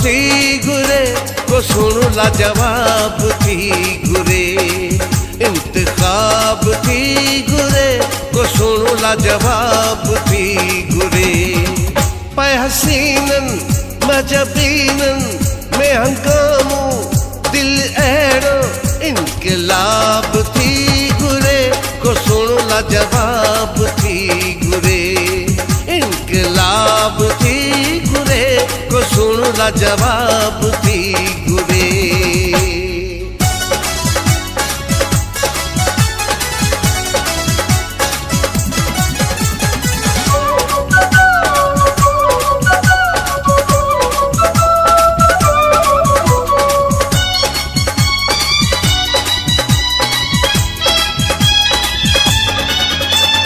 थी गुरे को सुन लाजवाब थी गुरे, इंतखाब थी गुरे को सुन लाजवाब थी गुरे। पै हसीनन मजबीनन में हंगामो दिल एड़ो इनकलाब थी गुरे को सुन लाजवाब थी गुरे, इनकलाब थी गुरे को सुन लाजवाब थी गुरे।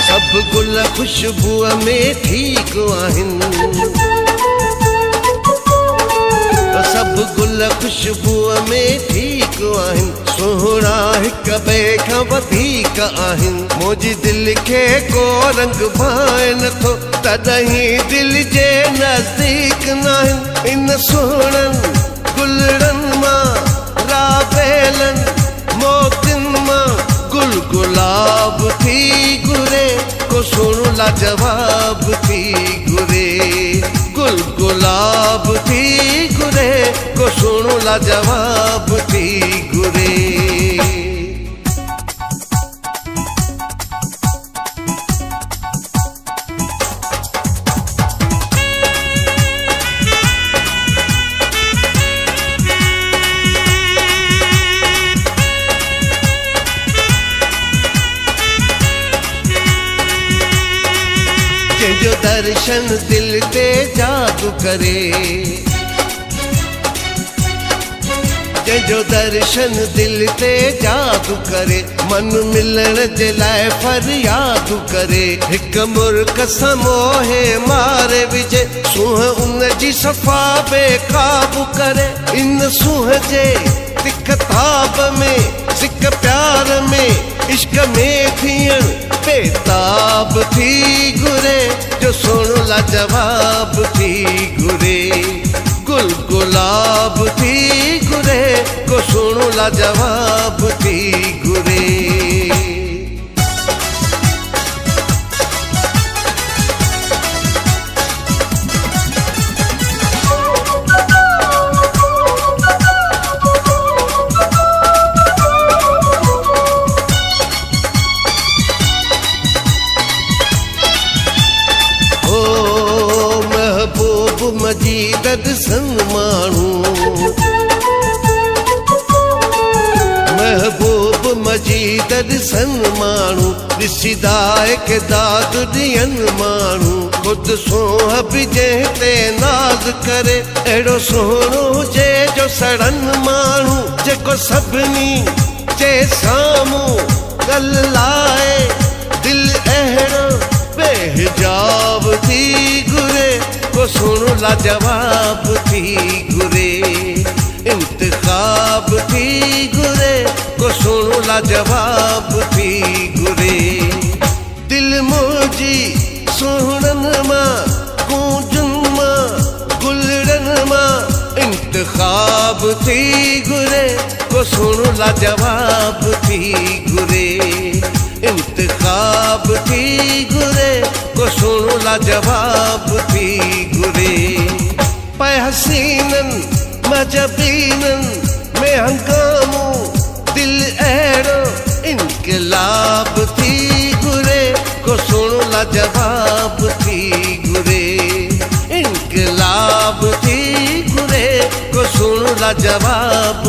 सब गुल खुशबू में ठीक आहिन, सब गुल खुशबू में ठीक आहिन, सोहरा हिक ॿिए खां वधीक आहिन। मुंहिंजी दिल खे को रंग भाए नथो तॾहिं दिल जे नज़दीक नाहिन। इन सुहिणनि गुलड़नि मां राबेलनि मोतियुनि मां गुल गुलाब थी गुरे को सुन लाजवाब थी गुरे, गुल गुलाब थी गुरे को सुन लाजवाब थी गुरे। जो दर्शन दिल ते जादू करे, जो दर्शन दिल ते जादू करे, मन मिलण जे लाइ फरियाद करे। हिक मुर्ख समोहे मारे विझे, सूंह उन जी सफ़ा बेकाबू करे। इन सूंह जे तिख ताब में सिक प्यार में इश्क में थियण बेताब थी गुरे जो सुन लाजवाब थी गुरे, गुल गुलाब थी गुरे को सुन लाजवाब थी गुरे। मजीदद सन मानू महबूब मजीदद सन मानू, ॾिसीदाए के दाद ॾियन मानू। खुद सोह बि जंहिं ते नाज़ करे, अहिड़ो सुहिणो हुजे जो सड़न मानू, जेको सभिनी जे साम्हूं ॻाल्हाए दिल अहिड़ो बेहिजाब थी गुरे को सुन लाजवाब थी गुरे, इंतखाब थी गुरे को सुन लाजवाब थी गुरे। दिल मुंहिंजी सुहिणनि मां गूंजुनि मां गुलड़नि मां इंतखाब थी गुरे को सुन लाजवाब थी गुरे, इंतखाब थी गुरे को सुन लाजवाब थी गुरे। पै हसीनन मजबीनन में हंगामो दिल एड़ो इनकलाब थी गुरे को सुन लाजवाब थी गुरे, इनकलाब थी गुरे को सुन लाजवाब